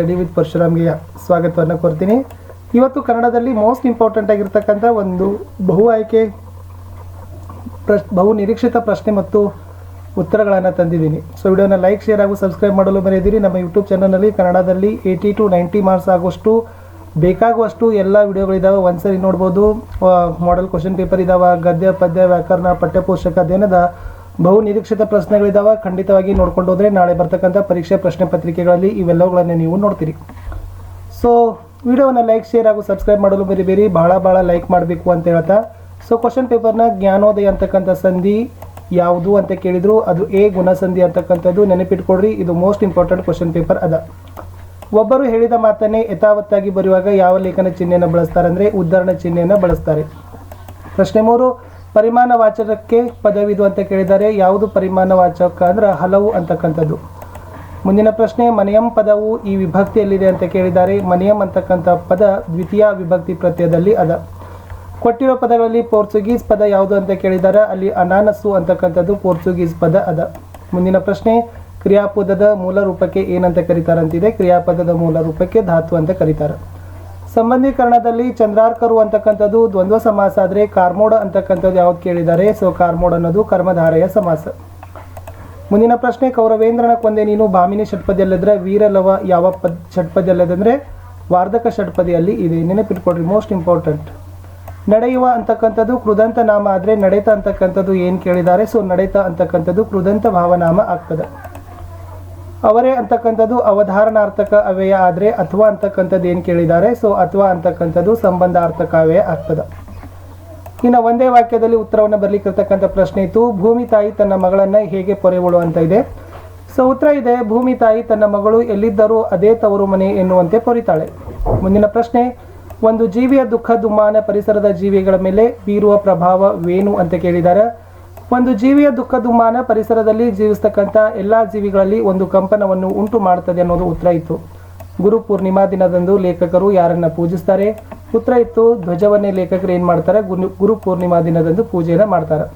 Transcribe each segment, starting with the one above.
Study with ಪರಶುರಾಮ್ಗೆ ಸ್ವಾಗತವನ್ನು ಕೋರ್ತೀನಿ. ಇವತ್ತು ಕನ್ನಡದಲ್ಲಿ ಮೋಸ್ಟ್ ಇಂಪಾರ್ಟೆಂಟ್ ಆಗಿರ್ತಕ್ಕಂಥ ಒಂದು ಬಹು ನಿರೀಕ್ಷಿತ ಪ್ರಶ್ನೆ ಮತ್ತು ಉತ್ತರಗಳನ್ನು ತಂದಿದ್ದೀನಿ. ಸೊ ವಿಡಿಯೋನ ಲೈಕ್, ಶೇರ್ ಹಾಗೂ ಸಬ್ಸ್ಕ್ರೈಬ್ ಮಾಡಲು ಮರೆಯದಿರಿ. ನಮ್ಮ ಯೂಟ್ಯೂಬ್ ಚಾನಲ್ನಲ್ಲಿ ಕನ್ನಡದಲ್ಲಿ 80 to 90 ಮಾರ್ಕ್ಸ್ ಆಗುವಷ್ಟು ಬೇಕಾಗುವಷ್ಟು ಎಲ್ಲ ವಿಡಿಯೋಗಳಿದ್ದಾವೆ. ಒಂದ್ಸರಿ ನೋಡ್ಬೋದು. ಮಾಡೆಲ್ ಕ್ವಶನ್ ಪೇಪರ್ ಇದ್ದಾವೆ, ಗದ್ಯ ಪದ್ಯ ವ್ಯಾಕರಣ ಪಠ್ಯಪುಸ್ತಕ ಅಧ್ಯಯನದ ಬಹು ನಿರೀಕ್ಷಿತ ಪ್ರಶ್ನೆಗಳಿದ್ದಾವೆ. ಖಂಡಿತವಾಗಿ ನೋಡ್ಕೊಂಡು ಹೋದರೆ ನಾಳೆ ಬರ್ತಕ್ಕಂಥ ಪರೀಕ್ಷೆ ಪ್ರಶ್ನೆ ಪತ್ರಿಕೆಗಳಲ್ಲಿ ಇವೆಲ್ಲವುಗಳನ್ನು ನೀವು ನೋಡ್ತೀರಿ. ಸೊ ವಿಡಿಯೋವನ್ನು ಲೈಕ್, ಶೇರ್ ಹಾಗೂ ಸಬ್ಸ್ಕ್ರೈಬ್ ಮಾಡಲು ಮರಿಬೇಡಿ. ಭಾಳ ಲೈಕ್ ಮಾಡಬೇಕು ಅಂತ ಹೇಳ್ತಾ, ಸೊ ಕ್ವಶನ್ ಪೇಪರ್ನ ಜ್ಞಾನೋದಯ ಅಂತಕ್ಕಂಥ ಸಂಧಿ ಯಾವುದು ಅಂತ ಕೇಳಿದ್ರು. ಅದು ಎ ಗುಣಸಂಧಿ ಅಂತಕ್ಕಂಥದ್ದು. ನೆನಪಿಟ್ಕೊಡ್ರಿ, ಇದು ಮೋಸ್ಟ್ ಇಂಪಾರ್ಟೆಂಟ್ ಕ್ವಶನ್ ಪೇಪರ್ ಅದ. ಒಬ್ಬರು ಹೇಳಿದ ಮಾತನ್ನೇ ಯಥಾವತ್ತಾಗಿ ಬರೆಯುವಾಗ ಯಾವ ಲೇಖನ ಚಿಹ್ನೆಯನ್ನು ಬಳಸ್ತಾರೆ ಅಂದರೆ ಉದ್ಧರಣ ಚಿಹ್ನೆಯನ್ನು ಬಳಸ್ತಾರೆ. ಪ್ರಶ್ನೆ 3, ಪರಿಮಾಣ ವಾಚಕಕ್ಕೆ ಪದವಿದು ಅಂತ ಕೇಳಿದ್ದಾರೆ. ಯಾವುದು ಪರಿಮಾಣ ವಾಚಕ ಅಂದ್ರೆ ಹಲವು ಅಂತಕ್ಕಂಥದ್ದು. ಮುಂದಿನ ಪ್ರಶ್ನೆ, ಮನೆಯಂ ಪದವು ಈ ವಿಭಕ್ತಿಯಲ್ಲಿದೆ ಅಂತ ಕೇಳಿದ್ದಾರೆ. ಮನೆಯಂ ಅಂತಕ್ಕಂಥ ಪದ ದ್ವಿತೀಯ ವಿಭಕ್ತಿ ಪ್ರತ್ಯಯದಲ್ಲಿ ಅದ. ಕೊಟ್ಟಿರೋ ಪದಗಳಲ್ಲಿ ಪೋರ್ಚುಗೀಸ್ ಪದ ಯಾವುದು ಅಂತ ಕೇಳಿದ್ದಾರೆ. ಅಲ್ಲಿ ಅನಾನಸ್ಸು ಅಂತಕ್ಕಂಥದ್ದು ಪೋರ್ಚುಗೀಸ್ ಪದ ಅದ. ಮುಂದಿನ ಪ್ರಶ್ನೆ, ಕ್ರಿಯಾಪದದ ಮೂಲ ರೂಪಕ್ಕೆ ಏನಂತ ಕರೀತಾರೆ ಅಂತಿದೆ. ಕ್ರಿಯಾಪದದ ಮೂಲ ರೂಪಕ್ಕೆ ಧಾತು ಅಂತ ಕರೀತಾರೆ. ಸಂಬಂಧೀಕರಣದಲ್ಲಿ ಚಂದ್ರಾರ್ಕರು ಅಂತಕ್ಕಂಥದ್ದು ದ್ವಂದ್ವ ಸಮಾಸ ಆದರೆ ಕಾರ್ಮೋಡ ಅಂತಕ್ಕಂಥದ್ದು ಯಾವ್ದು ಕೇಳಿದ್ದಾರೆ. ಸೊ ಕಾರ್ಮೋಡ ಅನ್ನೋದು ಕರ್ಮಧಾರೆಯ ಸಮಾಸ. ಮುಂದಿನ ಪ್ರಶ್ನೆ, ಕೌರವೇಂದ್ರನ ಕೊಂದೆ ನೀನು ಭಾಮಿನಿ ಷಟ್ಪದಿಯಲ್ಲಿದ್ರೆ ವೀರಲವ ಯಾವ ಷಟ್ಪದಿಯಲ್ಲದಂದ್ರೆ ವಾರ್ಧಕ ಷಟ್ಪದಿಯಲ್ಲಿ ಇದೆ. ನೆನಪಿಟ್ಕೊಡ್ರಿ, ಮೋಸ್ಟ್ ಇಂಪಾರ್ಟೆಂಟ್. ನಡೆಯುವ ಅಂತಕ್ಕಂಥದ್ದು ಕೃದಂತ ನಾಮ ಆದರೆ ನಡೆತ ಅಂತಕ್ಕಂಥದ್ದು ಏನು ಕೇಳಿದ್ದಾರೆ. ಸೊ ನಡೆತ ಅಂತಕ್ಕಂಥದ್ದು ಕೃದಂತ ಭಾವನಾಮ ಆಗ್ತದೆ. ಅವರೇ ಅಂತಕ್ಕಂಥದ್ದು ಅವಧಾರಣಾರ್ಥಕ ಅವ್ಯಯ ಆದರೆ ಅಥವಾ ಅಂತಕ್ಕಂಥದ್ದು ಏನು ಕೇಳಿದ್ದಾರೆ. ಸೊ ಅಥವಾ ಅಂತಕ್ಕಂಥದ್ದು ಸಂಬಂಧಾರ್ಥಕ ಅವ್ಯಯ ಆಗ್ತದೆ. ಇನ್ನು ಒಂದೇ ವಾಕ್ಯದಲ್ಲಿ ಉತ್ತರವನ್ನು ಬರಲಿಕ್ಕಿರ್ತಕ್ಕಂಥ ಪ್ರಶ್ನೆ ಇತ್ತು, ಭೂಮಿ ತಾಯಿ ತನ್ನ ಮಗಳನ್ನು ಹೇಗೆ ಪೊರೆವಳು ಅಂತ ಇದೆ. ಸೊ ಉತ್ತರ ಇದೆ, ಭೂಮಿ ತಾಯಿ ತನ್ನ ಮಗಳು ಎಲ್ಲಿದ್ದರೂ ಅದೇ ತವರು ಮನೆ ಎನ್ನುವಂತೆ ಪೊರಿತಾಳೆ. ಮುಂದಿನ ಪ್ರಶ್ನೆ, ಒಂದು ಜೀವಿಯ ದುಃಖ ದುಮ್ಮಾನ ಪರಿಸರದ ಜೀವಿಗಳ ಮೇಲೆ ಬೀರುವ ಪ್ರಭಾವವೇನು ಅಂತ ಕೇಳಿದ್ದಾರೆ. ಒಂದು ಜೀವಿಯ ದುಃಖ ದುಮ್ಮಾನ ಪರಿಸರದಲ್ಲಿ ಜೀವಿಸ್ತಕ್ಕಂಥ ಎಲ್ಲ ಜೀವಿಗಳಲ್ಲಿ ಒಂದು ಕಂಪನವನ್ನು ಉಂಟು ಮಾಡ್ತದೆ ಅನ್ನೋದು ಉತ್ತರ ಇತ್ತು. ಗುರು ಪೂರ್ಣಿಮಾ ದಿನದಂದು ಲೇಖಕರು ಯಾರನ್ನ ಪೂಜಿಸ್ತಾರೆ. ಉತ್ತರ ಇತ್ತು, ಧ್ವಜವನ್ನೇ ಲೇಖಕರು ಏನು ಮಾಡ್ತಾರೆ, ಗುರು ಪೂರ್ಣಿಮಾ ದಿನದಂದು ಪೂಜೆಯನ್ನು ಮಾಡ್ತಾರೆ.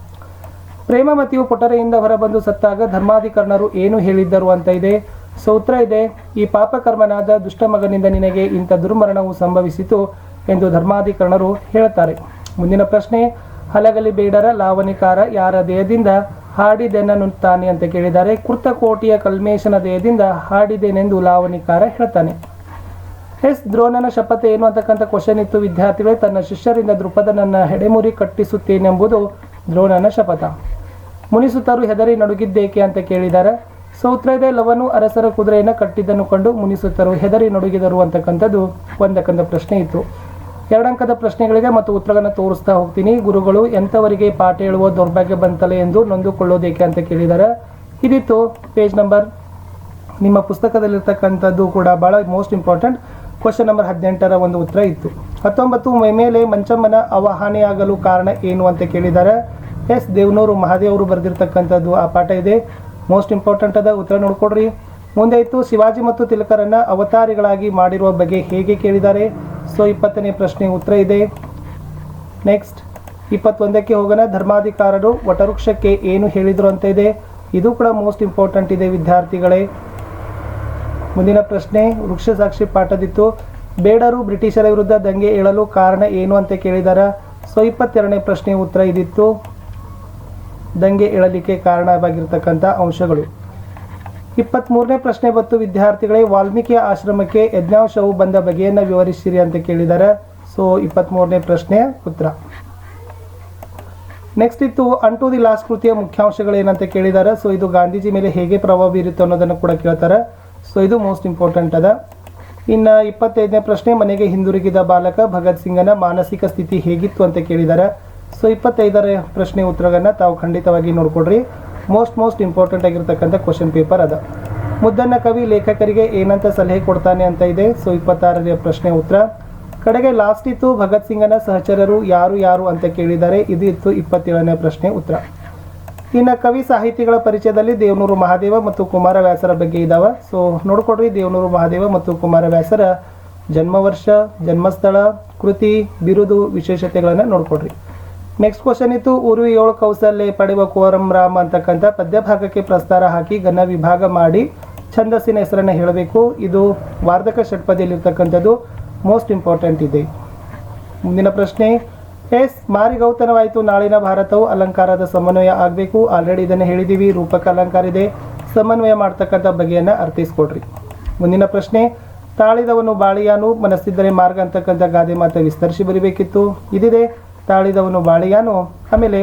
ಪ್ರೇಮಮತಿಯು ಪೊಟರೆಯಿಂದ ಹೊರಬಂದು ಸತ್ತಾಗ ಧರ್ಮಾಧಿಕರಣರು ಏನು ಹೇಳಿದ್ದರು ಅಂತ ಇದೆ. ಸೊ ಉತ್ತರ ಇದೆ, ಈ ಪಾಪಕರ್ಮನಾದ ದುಷ್ಟ ಮಗನಿಂದ ನಿನಗೆ ಇಂಥ ದುರ್ಮರಣವು ಸಂಭವಿಸಿತು ಎಂದು ಧರ್ಮಾಧಿಕರಣರು ಹೇಳ್ತಾರೆ. ಮುಂದಿನ ಪ್ರಶ್ನೆ, ಹಲಗಲಿ ಬೇಡರ ಲಾವಣಿಕಾರ ಯಾರ ದೇಹದಿಂದ ಹಾಡಿದೆನ್ನುತ್ತಾನೆ ಅಂತ ಕೇಳಿದ್ದಾರೆ. ಕೃತಕೋಟಿಯ ಕಲ್ಮೇಶನ ದೇಹದಿಂದ ಹಾಡಿದೆನೆಂದು ಲಾವಣಿಕಾರ ಹೇಳ್ತಾನೆ. ದ್ರೋಣನ ಶಪಥ ಏನು ಅಂತಕ್ಕಂಥ ಕ್ವಶನ್ ಇತ್ತು. ವಿದ್ಯಾರ್ಥಿಗಳೇ, ತನ್ನ ಶಿಷ್ಯರಿಂದ ದೃಪದನನ್ನ ಹೆಡೆಮುರಿ ಕಟ್ಟಿಸುತ್ತೇನೆಂಬುದು ದ್ರೋಣನ ಶಪಥ. ಮುನಿಸುತ್ತರು ಹೆದರಿ ನಡುಗಿದ್ದೇಕೆ ಅಂತ ಕೇಳಿದ್ದಾರೆ. ಸೊ ಉತ್ತರ ಇದೆ, ಲವನು ಅರಸರ ಕುದುರೆಯನ್ನು ಕಟ್ಟಿದ್ದನ್ನು ಕಂಡು ಮುನಿಸುತ್ತರು ಹೆದರಿ ನಡುಗಿದರು ಅಂತಕ್ಕಂಥದ್ದು ಒಂದಕ್ಕಂಥ ಪ್ರಶ್ನೆ ಇತ್ತು. 2 ಅಂಕದ ಪ್ರಶ್ನೆಗಳಿಗೆ ಮತ್ತು ಉತ್ತರಗಳನ್ನು ತೋರಿಸ್ತಾ ಹೋಗ್ತೀನಿ. ಗುರುಗಳು ಎಂಥವರಿಗೆ ಪಾಠ ಹೇಳುವ ದೌರ್ಭಾಗ್ಯ ಬಂತಲೆ ಎಂದು ನೊಂದುಕೊಳ್ಳೋದೇಕೆ ಅಂತ ಕೇಳಿದ್ದಾರೆ. ಇದಿತ್ತು ಪೇಜ್ ನಂಬರ್ ನಿಮ್ಮ ಪುಸ್ತಕದಲ್ಲಿರ್ತಕ್ಕಂಥದ್ದು ಕೂಡ ಭಾಳ ಮೋಸ್ಟ್ ಇಂಪಾರ್ಟೆಂಟ್. ಕ್ವಶನ್ ನಂಬರ್ 18ರ ಒಂದು ಉತ್ತರ ಇತ್ತು. 19, ಮೈಮೇಲೆ ಮಂಚಮ್ಮನ ಅವಹಾನಿಯಾಗಲು ಕಾರಣ ಏನು ಅಂತ ಕೇಳಿದ್ದಾರೆ. ದೇವನೂರು ಮಹಾದೇವರು ಬರೆದಿರ್ತಕ್ಕಂಥದ್ದು ಆ ಪಾಠ ಇದೆ. ಮೋಸ್ಟ್ ಇಂಪಾರ್ಟೆಂಟ್ ಅದ, ಉತ್ತರ ನೋಡ್ಕೊಡ್ರಿ. ಮುಂದೆ ಇತ್ತು, ಶಿವಾಜಿ ಮತ್ತು ತಿಲಕರನ್ನ ಅವತಾರಿಗಳಾಗಿ ಮಾಡಿರುವ ಬಗ್ಗೆ ಹೇಗೆ ಕೇಳಿದ್ದಾರೆ. ಸೊ 20ನೇ ಪ್ರಶ್ನೆ ಉತ್ತರ ಇದೆ. ನೆಕ್ಸ್ಟ್ 21ಕ್ಕೆ ಹೋಗೋಣ. ಧರ್ಮಾಧಿಕಾರರು ವಟವೃಕ್ಷಕ್ಕೆ ಏನು ಹೇಳಿದರು ಅಂತ ಇದೆ. ಇದು ಕೂಡ ಮೋಸ್ಟ್ ಇಂಪಾರ್ಟೆಂಟ್ ಇದೆ ವಿದ್ಯಾರ್ಥಿಗಳೇ. ಮುಂದಿನ ಪ್ರಶ್ನೆ ವೃಕ್ಷ ಸಾಕ್ಷಿ ಪಾಠದಿತ್ತು. ಬೇಡರು ಬ್ರಿಟಿಷರ ವಿರುದ್ಧ ದಂಗೆ ಏಳಲು ಕಾರಣ ಏನು ಅಂತ ಕೇಳಿದ್ದಾರೆ. ಸೊ 22ನೇ ಪ್ರಶ್ನೆ ಉತ್ತರ ಇದಿತ್ತು, ದಂಗೆ ಏಳಲಿಕ್ಕೆ ಕಾರಣವಾಗಿರ್ತಕ್ಕಂಥ ಅಂಶಗಳು. 23ನೇ ಪ್ರಶ್ನೆ ಬಂತು ವಿದ್ಯಾರ್ಥಿಗಳೇ, ವಾಲ್ಮೀಕಿ ಆಶ್ರಮಕ್ಕೆ ಯಜ್ಞಾಂಶವು ಬಂದ ಬಗೆಯನ್ನು ವಿವರಿಸಿರಿ ಅಂತ ಕೇಳಿದ್ದಾರೆ. ಸೊ 23ನೇ ಪ್ರಶ್ನೆ ಉತ್ತರ. ನೆಕ್ಸ್ಟ್ ಇತ್ತು, ಅಂಟು ದಿ ಲಾಸ್ಟ್ ಕೃತಿಯ ಮುಖ್ಯಾಂಶಗಳು ಏನಂತ ಕೇಳಿದ್ದಾರೆ. ಸೊ ಇದು ಗಾಂಧೀಜಿ ಮೇಲೆ ಹೇಗೆ ಪ್ರಭಾವ ಬೀರುತ್ತೆ ಅನ್ನೋದನ್ನು ಕೂಡ ಕೇಳ್ತಾರೆ. ಸೊ ಇದು ಮೋಸ್ಟ್ ಇಂಪಾರ್ಟೆಂಟ್ ಅದ. ಇನ್ನು 25ನೇ ಪ್ರಶ್ನೆ, ಮನೆಗೆ ಹಿಂದಿರುಗಿದ ಬಾಲಕ ಭಗತ್ ಸಿಂಗನ ಮಾನಸಿಕ ಸ್ಥಿತಿ ಹೇಗಿತ್ತು ಅಂತ ಕೇಳಿದ್ದಾರೆ. ಸೊ 25ರ ಪ್ರಶ್ನೆ ಉತ್ತರವನ್ನು ತಾವು ಖಂಡಿತವಾಗಿ ನೋಡ್ಕೊಡ್ರಿ. ಮೋಸ್ಟ್ ಇಂಪಾರ್ಟೆಂಟ್ ಆಗಿರ್ತಕ್ಕಂಥ ಕ್ವಶನ್ ಪೇಪರ್ ಅದ. ಮುದ್ದಣ್ಣ ಕವಿ ಲೇಖಕರಿಗೆ ಏನಂತ ಸಲಹೆ ಕೊಡ್ತಾನೆ ಅಂತ ಇದೆ. ಸೊ 26ರ ಪ್ರಶ್ನೆ ಉತ್ತರ. ಕಡೆಗೆ ಲಾಸ್ಟ್ ಇತ್ತು, ಭಗತ್ ಸಿಂಗನ ಸಹಚರರು ಯಾರು ಅಂತ ಕೇಳಿದ್ದಾರೆ. ಇದು ಇತ್ತು 27ನೇ ಪ್ರಶ್ನೆ ಉತ್ತರ. ಇನ್ನು ಕವಿ ಸಾಹಿತಿಗಳ ಪರಿಚಯದಲ್ಲಿ ದೇವನೂರು ಮಹಾದೇವ ಮತ್ತು ಕುಮಾರವ್ಯಾಸರ ಬಗ್ಗೆ ಇದ್ದಾವೆ. ಸೊ ನೋಡ್ಕೊಡ್ರಿ, ದೇವನೂರು ಮಹಾದೇವ ಮತ್ತು ಕುಮಾರವ್ಯಾಸರ ಜನ್ಮವರ್ಷ, ಜನ್ಮಸ್ಥಳ, ಕೃತಿ, ಬಿರುದು, ವಿಶೇಷತೆಗಳನ್ನು ನೋಡ್ಕೊಡ್ರಿ. ನೆಕ್ಸ್ಟ್ ಕ್ವಶನ್ ಇತ್ತು, ಉರ್ವಿ 7 ಕೌಸಲ್ಯ ಪಡೆಯುವ ಕೋರಂ ರಾಮ ಅಂತಕ್ಕಂಥ ಪದ್ಯ ಭಾಗಕ್ಕೆ ಪ್ರಸ್ತಾರ ಹಾಕಿ ಘನ ವಿಭಾಗ ಮಾಡಿ ಛಂದಸ್ಸಿನ ಹೆಸರನ್ನು ಹೇಳಬೇಕು. ಇದು ವಾರ್ಧಕ ಷಟ್ಪದಿಯಲ್ಲಿರ್ತಕ್ಕಂಥದ್ದು, ಮೋಸ್ಟ್ ಇಂಪಾರ್ಟೆಂಟ್ ಇದೆ. ಮುಂದಿನ ಪ್ರಶ್ನೆ, ಎಸ್ ಮಾರಿಗೌತನವಾಯಿತು, ನಾಳಿನ ಭಾರತವು ಅಲಂಕಾರದ ಸಮನ್ವಯ ಆಗಬೇಕು. ಆಲ್ರೆಡಿ ಇದನ್ನು ಹೇಳಿದ್ದೀವಿ, ರೂಪಕ ಅಲಂಕಾರ ಇದೆ, ಸಮನ್ವಯ ಮಾಡ್ತಕ್ಕಂಥ ಬಗೆಯನ್ನು ಅರ್ಥೈಸ್ಕೊಡ್ರಿ. ಮುಂದಿನ ಪ್ರಶ್ನೆ, ತಾಳಿದವನು ಬಾಳಿಯಾನು ಮನಸ್ಸಿದ್ದರೆ ಮಾರ್ಗ ಅಂತಕ್ಕಂಥ ಗಾದೆ ಮಾತ ವಿಸ್ತರಿಸಿ ಬರಿಬೇಕಿತ್ತು. ಇದಿದೆ, ತಾಳಿದವನು ಬಾಳಿಯಾನು, ಆಮೇಲೆ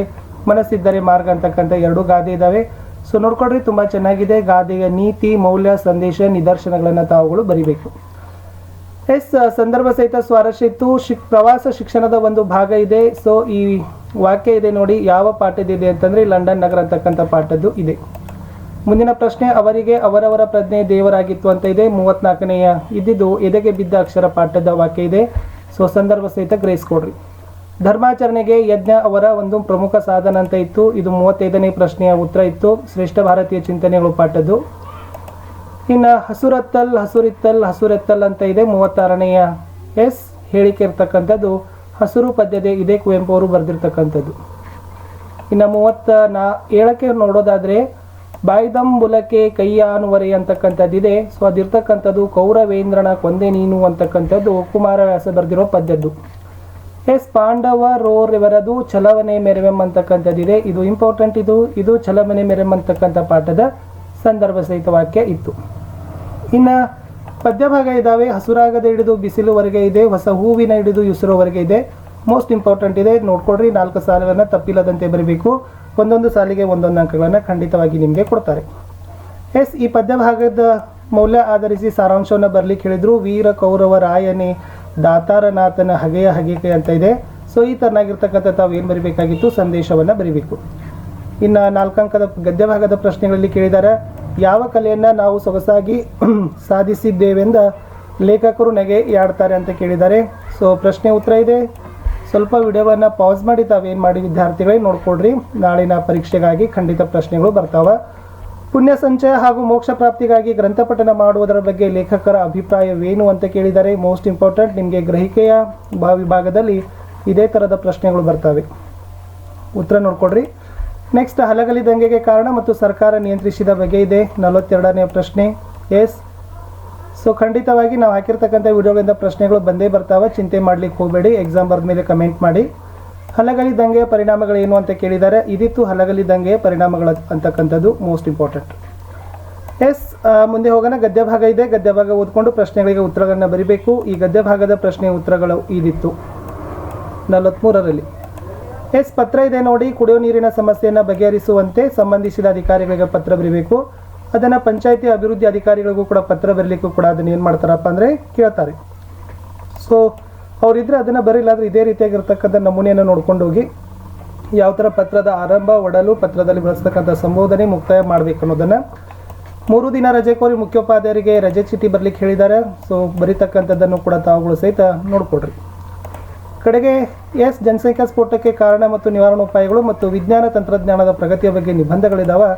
ಮನಸ್ಸಿದ್ದರೆ ಮಾರ್ಗ ಅಂತಕ್ಕಂಥ 2 ಗಾದೆ ಇದ್ದಾವೆ. ಸೊ ನೋಡ್ಕೊಡ್ರಿ, ತುಂಬ ಚೆನ್ನಾಗಿದೆ. ಗಾದೆಯ ನೀತಿ, ಮೌಲ್ಯ, ಸಂದೇಶ, ನಿದರ್ಶನಗಳನ್ನು ತಾವುಗಳು ಬರಿಬೇಕು. ಎಸ್ ಸಂದರ್ಭ ಸಹಿತ ಸ್ವಾರಸ್ಯ ಇತ್ತು. ಪ್ರವಾಸ ಶಿಕ್ಷಣದ ಒಂದು ಭಾಗ ಇದೆ. ಸೊ ಈ ವಾಕ್ಯ ಇದೆ ನೋಡಿ, ಯಾವ ಪಾಠದಿದೆ ಅಂತಂದರೆ ಲಂಡನ್ ನಗರ ಅಂತಕ್ಕಂಥ ಪಾಠದ್ದು ಇದೆ. ಮುಂದಿನ ಪ್ರಶ್ನೆ, ಅವರಿಗೆ ಅವರವರ ಪ್ರಜ್ಞೆ ದೇವರಾಗಿತ್ತು ಅಂತ ಇದೆ. 34ನೆಯ ಇದ್ದಿದ್ದು ಎದೆಗೆ ಬಿದ್ದ ಅಕ್ಷರ ಪಾಠದ ವಾಕ್ಯ ಇದೆ. ಸೊ ಸಂದರ್ಭ ಸಹಿತ ಗ್ರಹಿಸ್ಕೊಡ್ರಿ. ಧರ್ಮಾಚರಣೆಗೆ ಯಜ್ಞ ಅವರ ಒಂದು ಪ್ರಮುಖ ಸಾಧನ ಅಂತ ಇತ್ತು. ಇದು 35ನೇ ಪ್ರಶ್ನೆಯ ಉತ್ತರ ಇತ್ತು. ಶ್ರೇಷ್ಠ ಭಾರತೀಯ ಚಿಂತನೆಗಳು ಪಾಠದ್ದು. ಇನ್ನು ಹಸುರತ್ತಲ್ ಹಸುರಿತ್ತಲ್ ಹಸುರೆತ್ತಲ್ ಅಂತ ಇದೆ. 36ನೆಯ ಎಸ್ ಹೇಳಿಕೆ ಇರ್ತಕ್ಕಂಥದ್ದು ಹಸುರು ಪದ್ಯದೆ, ಇದೇ ಕುವೆಂಪು ಅವರು ಬರೆದಿರ್ತಕ್ಕಂಥದ್ದು. ಇನ್ನು 37ಕ್ಕೆ ನೋಡೋದಾದರೆ ಬಾಯ್ದಂಬುಲಕ್ಕೆ ಕೈಯಾನುವರೆ ಅಂತಕ್ಕಂಥದ್ದಿದೆ. ಸೊ ಅದಿರ್ತಕ್ಕಂಥದ್ದು ಕೌರವೇಂದ್ರನ ಕೊಂದೆ ನೀನು ಅಂತಕ್ಕಂಥದ್ದು ಕುಮಾರವ್ಯಾಸ ಬರೆದಿರೋ ಪದ್ಯದ್ದು. ಎಸ್ ಪಾಂಡವರೋರೆವರದು ಛಲವನೆ ಮೆರೆವೆಂ ಅಂತಕ್ಕಂಥದ್ದಿದೆ. ಇದು ಇಂಪಾರ್ಟೆಂಟ್. ಇದು ಛಲವನೆ ಮೆರೆಂ ಅಂತಕ್ಕಂಥ ಪಾಠದ ಸಂದರ್ಭ ಸಹಿತ ವಾಕ್ಯ ಇತ್ತು. ಇನ್ನು ಪದ್ಯಭಾಗ ಇದ್ದಾವೆ. ಹಸುರಾಗದ ಹಿಡಿದು ಬಿಸಿಲುವರೆಗೆ ಇದೆ, ಹೊಸ ಹೂವಿನ ಹಿಡಿದು ಉಸಿರುವರೆಗೆ ಇದೆ. ಮೋಸ್ಟ್ ಇಂಪಾರ್ಟೆಂಟ್ ಇದೆ, ನೋಡ್ಕೊಡ್ರಿ. 4 ಸಾಲುಗಳನ್ನು ತಪ್ಪಿಲ್ಲದಂತೆ ಬರೀಬೇಕು. ಒಂದೊಂದು ಸಾಲಿಗೆ ಒಂದೊಂದು ಅಂಕಗಳನ್ನು ಖಂಡಿತವಾಗಿ ನಿಮಗೆ ಕೊಡ್ತಾರೆ. ಎಸ್ ಈ ಪದ್ಯಭಾಗದ ಮೌಲ್ಯ ಆಧರಿಸಿ ಸಾರಾಂಶವನ್ನು ಬರಲಿಕ್ಕೆ ಹೇಳಿದ್ರು. ವೀರ ಕೌರವ ರಾಯನೇ ದಾತಾರನಾಥನ ಹಗೆಯ ಹಗೆಕೆ ಅಂತ ಇದೆ. ಸೊ ಈ ಥರನಾಗಿರ್ತಕ್ಕಂಥ ತಾವು ಏನು ಬರೀಬೇಕಾಗಿತ್ತು, ಸಂದೇಶವನ್ನು ಬರೀಬೇಕು. ಇನ್ನು 4 ಅಂಕದ ಗದ್ಯಭಾಗದ ಪ್ರಶ್ನೆಗಳಲ್ಲಿ ಕೇಳಿದ್ದಾರೆ, ಯಾವ ಕಲೆಯನ್ನು ನಾವು ಸೊಗಸಾಗಿ ಸಾಧಿಸಿದ್ದೇವೆಂದ ಲೇಖಕರು ನಗೆಯಾಡ್ತಾರೆ ಅಂತ ಕೇಳಿದ್ದಾರೆ. ಸೊ ಪ್ರಶ್ನೆ ಉತ್ತರ ಇದೆ. ಸ್ವಲ್ಪ ವಿಡಿಯೋವನ್ನು ಪಾಸ್ ಮಾಡಿ ತಾವೇನು ಮಾಡಿ ವಿದ್ಯಾರ್ಥಿಗಳಿಗೆ ನೋಡ್ಕೊಡ್ರಿ. ನಾಳಿನ ಪರೀಕ್ಷೆಗಾಗಿ ಖಂಡಿತ ಪ್ರಶ್ನೆಗಳು ಬರ್ತಾವೆ. ಪುಣ್ಯ ಸಂಚಯ ಹಾಗೂ ಮೋಕ್ಷ ಪ್ರಾಪ್ತಿಗಾಗಿ ಗ್ರಂಥಪಠನ ಮಾಡುವುದರ ಬಗ್ಗೆ ಲೇಖಕರ ಅಭಿಪ್ರಾಯವೇನು ಅಂತ ಕೇಳಿದ್ದಾರೆ. ಮೋಸ್ಟ್ ಇಂಪಾರ್ಟೆಂಟ್, ನಿಮಗೆ ಗ್ರಹಿಕೆಯ ವಿಭಾಗದಲ್ಲಿ ಇದೇ ಥರದ ಪ್ರಶ್ನೆಗಳು ಬರ್ತವೆ. ಉತ್ತರ ನೋಡ್ಕೊಡ್ರಿ. ನೆಕ್ಸ್ಟ್, ಹಲಗಲಿ ದಂಗೆಗೆ ಕಾರಣ ಮತ್ತು ಸರ್ಕಾರ ನಿಯಂತ್ರಿಸಿದ ಬಗ್ಗೆ ಇದೆ. 42ನೇ ಪ್ರಶ್ನೆ. ಎಸ್ ಸೊ ಖಂಡಿತವಾಗಿ ನಾವು ಹಾಕಿರ್ತಕ್ಕಂಥ ವಿಡಿಯೋಗಳಿಂದ ಪ್ರಶ್ನೆಗಳು ಬಂದೇ ಬರ್ತಾವೆ, ಚಿಂತೆ ಮಾಡಲಿಕ್ಕೆ ಹೋಗಬೇಡಿ. ಎಕ್ಸಾಮ್ ಬರೆದ ಮೇಲೆ ಕಮೆಂಟ್ ಮಾಡಿ. ಹಲಗಲಿ ದಂಗೆಯ ಪರಿಣಾಮಗಳೇನು ಅಂತ ಕೇಳಿದ್ದಾರೆ. ಇದಿತ್ತು ಹಲಗಲಿ ದಂಗೆಯ ಪರಿಣಾಮಗಳು ಅಂತಕ್ಕಂಥದ್ದು ಮೋಸ್ಟ್ ಇಂಪಾರ್ಟೆಂಟ್. ಎಸ್ ಮುಂದೆ ಹೋಗೋಣ. ಗದ್ಯ ಭಾಗ ಇದೆ. ಗದ್ಯ ಭಾಗ ಓದ್ಕೊಂಡು ಪ್ರಶ್ನೆಗಳಿಗೆ ಉತ್ತರಗಳನ್ನು ಬರೀಬೇಕು. ಈ ಗದ್ಯ ಭಾಗದ ಪ್ರಶ್ನೆ ಉತ್ತರಗಳು ಇದಿತ್ತು 43ರಲ್ಲಿ. ಎಸ್ ಪತ್ರ ಇದೆ ನೋಡಿ. ಕುಡಿಯೋ ನೀರಿನ ಸಮಸ್ಯೆಯನ್ನು ಬಗೆಹರಿಸುವಂತೆ ಸಂಬಂಧಿಸಿದ ಅಧಿಕಾರಿಗಳಿಗೆ ಪತ್ರ ಬರೀಬೇಕು. ಅದನ್ನು ಪಂಚಾಯತಿ ಅಭಿವೃದ್ಧಿ ಅಧಿಕಾರಿಗಳಿಗೂ ಕೂಡ ಪತ್ರ ಬರಲಿಕ್ಕೂ ಕೂಡ ಅದನ್ನು ಏನು ಮಾಡ್ತಾರಪ್ಪ ಅಂದರೆ ಕೇಳ್ತಾರೆ. ಸೊ ಅವರಿದ್ದರೆ ಅದನ್ನು ಬರೀಲಾದ್ರೆ ಇದೇ ರೀತಿಯಾಗಿರ್ತಕ್ಕಂಥ ನಮೂನೆಯನ್ನು ನೋಡ್ಕೊಂಡು ಹೋಗಿ ಯಾವ ಥರ ಪತ್ರದ ಆರಂಭ, ಒಡಲು, ಪತ್ರದಲ್ಲಿ ಬಳಸ್ತಕ್ಕಂಥ ಸಂಬೋಧನೆ, ಮುಕ್ತಾಯ ಮಾಡಬೇಕು ಅನ್ನೋದನ್ನು. 3 ದಿನ ರಜೆ ಕೋರಿ ಮುಖ್ಯೋಪಾಧ್ಯಾಯರಿಗೆ ರಜೆ ಚೀಟಿ ಬರಲಿಕ್ಕೆ ಹೇಳಿದ್ದಾರೆ. ಸೊ ಬರೀತಕ್ಕಂಥದ್ದನ್ನು ಕೂಡ ತಾವುಗಳು ಸಹಿತ ನೋಡಿಕೊಡ್ರಿ. ಕಡೆಗೆ ಎಸ್ ಜನಸಂಖ್ಯಾ ಸ್ಫೋಟಕ್ಕೆ ಕಾರಣ ಮತ್ತು ನಿವಾರಣೋಪಾಯಗಳು ಮತ್ತು ವಿಜ್ಞಾನ ತಂತ್ರಜ್ಞಾನದ ಪ್ರಗತಿಯ ಬಗ್ಗೆ ನಿಬಂಧಗಳಿದ್ದಾವೆ.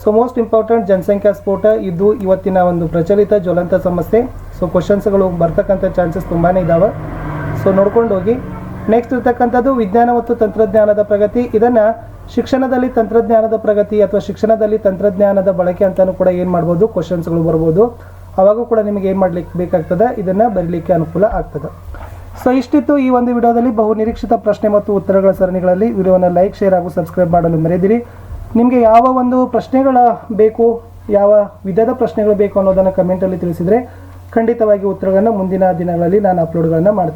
ಸೊ ಮೋಸ್ಟ್ ಇಂಪಾರ್ಟೆಂಟ್, ಜನಸಂಖ್ಯಾ ಸ್ಫೋಟ ಇದು ಇವತ್ತಿನ ಒಂದು ಪ್ರಚಲಿತ ಜ್ವಲಂತ ಸಮಸ್ಯೆ. ಸೊ ಕ್ವಶನ್ಸ್ಗಳು ಬರ್ತಕ್ಕಂಥ ಚಾನ್ಸಸ್ ತುಂಬಾ ಇದ್ದಾವೆ. ಸೊ ನೋಡ್ಕೊಂಡು ಹೋಗಿ. ನೆಕ್ಸ್ಟ್ ಇರ್ತಕ್ಕಂಥದ್ದು ವಿಜ್ಞಾನ ಮತ್ತು ತಂತ್ರಜ್ಞಾನದ ಪ್ರಗತಿ. ಇದನ್ನು ಶಿಕ್ಷಣದಲ್ಲಿ ತಂತ್ರಜ್ಞಾನದ ಪ್ರಗತಿ ಅಥವಾ ಶಿಕ್ಷಣದಲ್ಲಿ ತಂತ್ರಜ್ಞಾನದ ಬಳಕೆ ಅಂತಲೂ ಕೂಡ ಏನು ಮಾಡ್ಬೋದು, ಕ್ವಶನ್ಸ್ಗಳು ಬರ್ಬೋದು. ಅವಾಗೂ ಕೂಡ ನಿಮಗೆ ಏನು ಮಾಡಲಿಕ್ಕೆ ಬೇಕಾಗ್ತದೆ, ಇದನ್ನು ಬರೀಲಿಕ್ಕೆ ಅನುಕೂಲ ಆಗ್ತದೆ. ಸೊ ಇಷ್ಟಿತ್ತು ಈ ಒಂದು ವಿಡಿಯೋದಲ್ಲಿ. ಬಹು ನಿರೀಕ್ಷಿತ ಪ್ರಶ್ನೆ ಮತ್ತು ಉತ್ತರಗಳ ಸರಣಿಗಳಲ್ಲಿ ವಿಡಿಯೋನ ಲೈಕ್, ಶೇರ್ ಹಾಗೂ ಸಬ್ಸ್ಕ್ರೈಬ್ ಮಾಡಲು ಮರೆಯದಿರಿ. ನಿಮಗೆ ಯಾವ ಒಂದು ಪ್ರಶ್ನೆಗಳ ಬೇಕು, ಯಾವ ವಿಧದ ಪ್ರಶ್ನೆಗಳು ಬೇಕು ಅನ್ನೋದನ್ನು ಕಮೆಂಟಲ್ಲಿ ತಿಳಿಸಿದರೆ ಖಂಡಿತವಾಗಿ ಉತ್ತರಗಳನ್ನು ಮುಂದಿನ ದಿನಗಳಲ್ಲಿ ನಾನು ಅಪ್ಲೋಡ್ಗಳನ್ನು ಮಾಡ್ತೀನಿ.